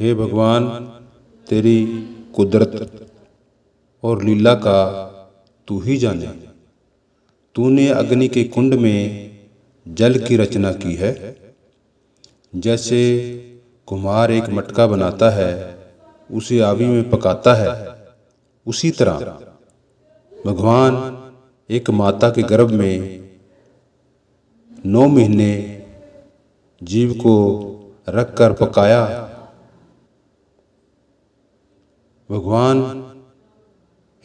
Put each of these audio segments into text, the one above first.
हे भगवान, तेरी कुदरत और लीला का तू ही जाने। तूने अग्नि के कुंड में जल की रचना की है। जैसे कुम्हार एक मटका बनाता है, उसे आवी में पकाता है, उसी तरह भगवान एक माता के गर्भ में 9 महीने जीव को रखकर पकाया। भगवान,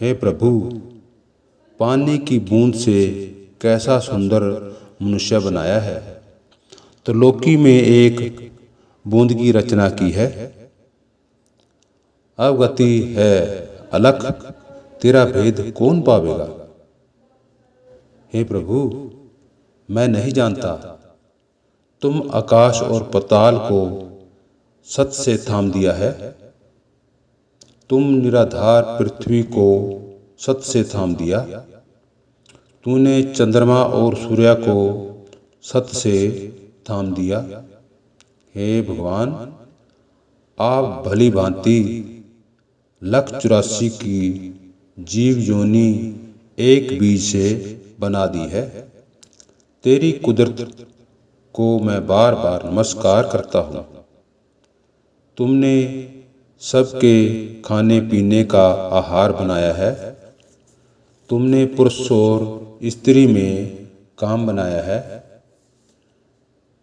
हे प्रभु, पानी की बूंद से कैसा सुंदर मनुष्य बनाया है। तो लोकी में एक बूंद की रचना की है। अवगति है अलख, तेरा भेद कौन पावेगा। हे प्रभु, मैं नहीं जानता। तुम आकाश और पाताल को सत से थाम दिया है। तुम निराधार पृथ्वी को सत से थाम दिया। तूने चंद्रमा और सूर्य को सत से थाम दिया। हे भगवान, आप भली भांति 184 की जीव योनि एक बीज से बना दी है। तेरी कुदरत को मैं बार बार नमस्कार करता हूँ। तुमने सबके खाने पीने का आहार बनाया है। तुमने पुरुष और स्त्री में काम बनाया है।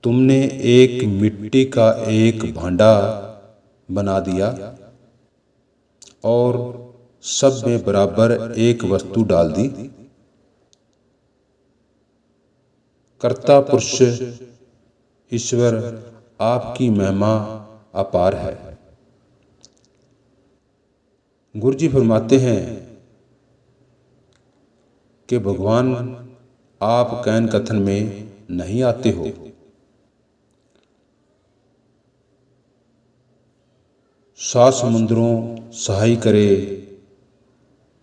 तुमने एक मिट्टी का एक भांडा बना दिया और सब में बराबर एक वस्तु डाल दी। कर्ता पुरुष ईश्वर, आपकी महिमा अपार है। गुरु जी फरमाते हैं कि भगवान, आप कैन कथन में नहीं आते हो। सात समुद्रों सहाय करे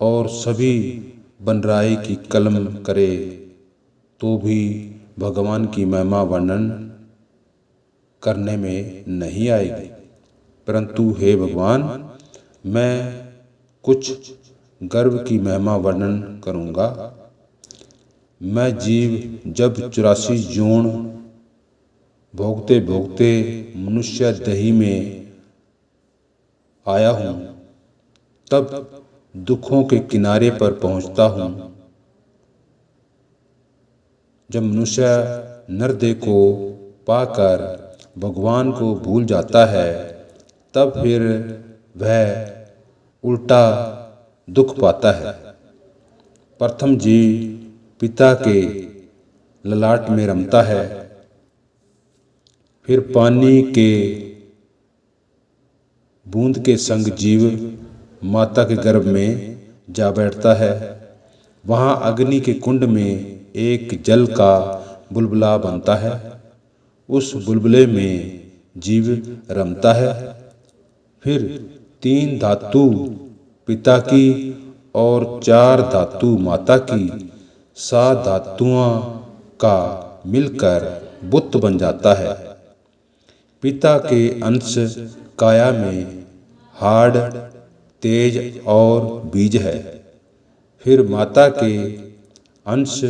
और सभी बनराई की कलम करे, तो भी भगवान की महिमा वर्णन करने में नहीं आएगी। परंतु हे भगवान, मैं कुछ गर्व की महिमा वर्णन करूँगा। मैं जीव जब 84 जोन भोगते भोगते मनुष्य दही में आया हूँ, तब दुखों के किनारे पर पहुँचता हूँ। जब मनुष्य नरदेह को पाकर भगवान को भूल जाता है, तब फिर वह उल्टा दुख पाता है। प्रथम जीव पिता के ललाट में रमता है, फिर पानी के बूंद के संग जीव माता के गर्भ में जा बैठता है। वहाँ अग्नि के कुंड में एक जल का बुलबुला बनता है। उस बुलबुले में जीव रमता है। फिर 3 धातु पिता की और 4 धातु माता की, 7 धातुओं का मिलकर बुत बन जाता है। पिता के अंश काया में हाड़, तेज और बीज है। फिर माता के अंश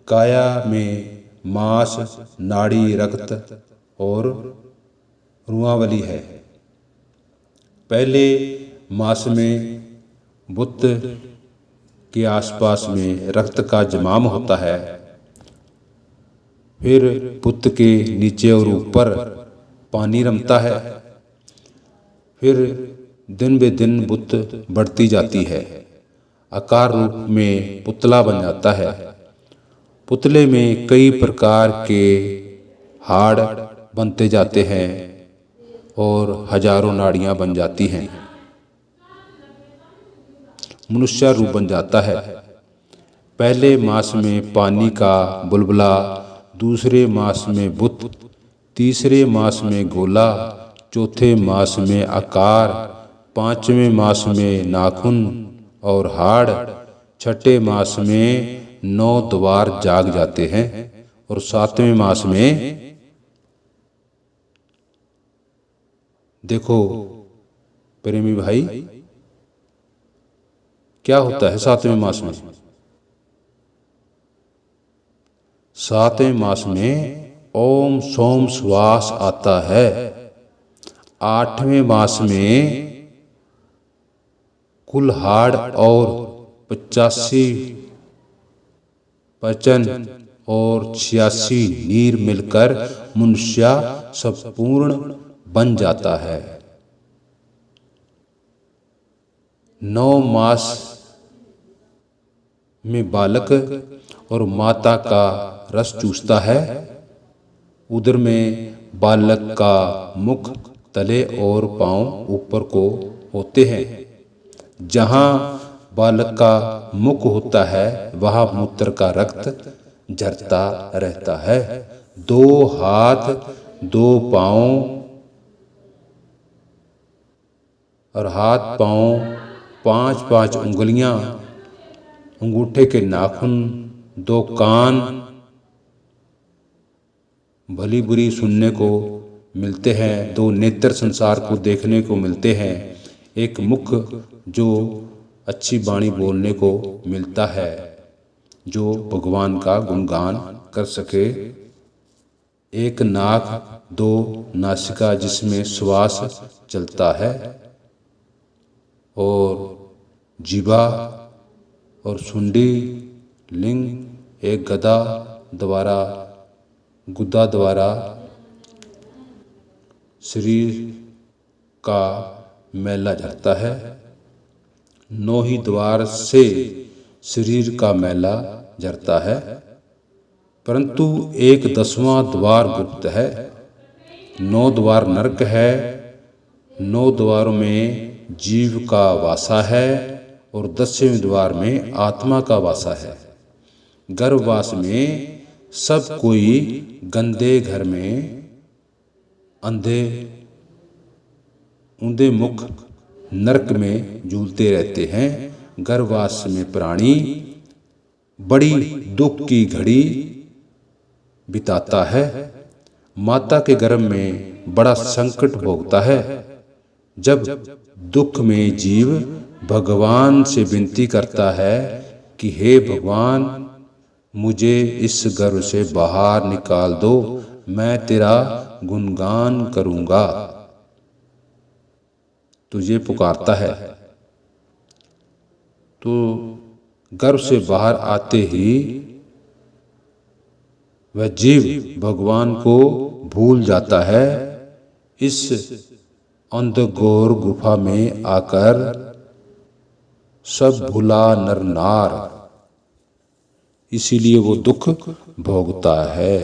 काया में मांस, नाड़ी, रक्त और रुआवली है। पहले मास में बुत के आसपास में रक्त का जमाम होता है। फिर बुत के नीचे और ऊपर पानी रमता है। फिर दिन बे दिन बुत बढ़ती जाती है। आकार रूप में पुतला बन जाता है। पुतले में कई प्रकार के हाड़ बनते जाते हैं और हजारों नाड़ियां बन जाती हैं। मनुष्य रूप बन जाता है। पहले मास में पानी का बुलबुला, दूसरे मास में बुत, तीसरे मास में गोला, चौथे मास में आकार, 5वें मास में नाखून और हाड़, छठे मास में 9 द्वार जाग जाते हैं और 7वें मास में देखो प्रेमी भाई, क्या होता है 7वें मास में? 7वें मास में ओम सोम श्वास आता है। 8वें मास में कुल्हाड़ और 85 पचन और 86 नीर मिलकर मनुष्य संपूर्ण बन जाता है। 9 मास में बालक और माता का रस चूसता है। उदर में बालक का मुख तले और पांव ऊपर को होते हैं। जहाँ बालक का मुख होता है वहाँ मूत्र का रक्त झरता रहता है। 2 हाथ 2 पांव और हाथ पांव 5-5 उंगलियां, अंगूठे के नाखून, 2 कान भली बुरी सुनने को मिलते हैं। 2 नेत्र संसार को देखने को मिलते हैं। एक मुख जो अच्छी वाणी बोलने को मिलता है, जो भगवान का गुणगान कर सके। एक नाक, 2 नासिका जिसमें श्वास चलता है, और जीवा और सुंडी लिंग, एक गदा द्वारा शरीर का मैला झरता है। 9 ही द्वार से शरीर का मैला झरता है, परंतु एक 10वां द्वार गुप्त है। 9 द्वार नरक है। 9 द्वारों में जीव का वासा है और 10वें द्वार में आत्मा का वासा है। गर्भवास में सब कोई गंदे घर में ऊंधे मुख नरक में झूलते रहते हैं। गर्भवास में प्राणी बड़ी दुख की घड़ी बिताता है। माता के गर्भ में बड़ा संकट भोगता है। जब दुख में जीव भगवान से विनती करता है कि हे भगवान, मुझे इस गर्भ से बाहर निकाल दो, मैं तेरा गुणगान करूंगा, तुझे पुकारता है, तो गर्भ से बाहर आते ही वह जीव भगवान को भूल जाता है। इस अंधघोर गुफा में आकर सब भुला नर नार, इसीलिए वो दुख भोगता है।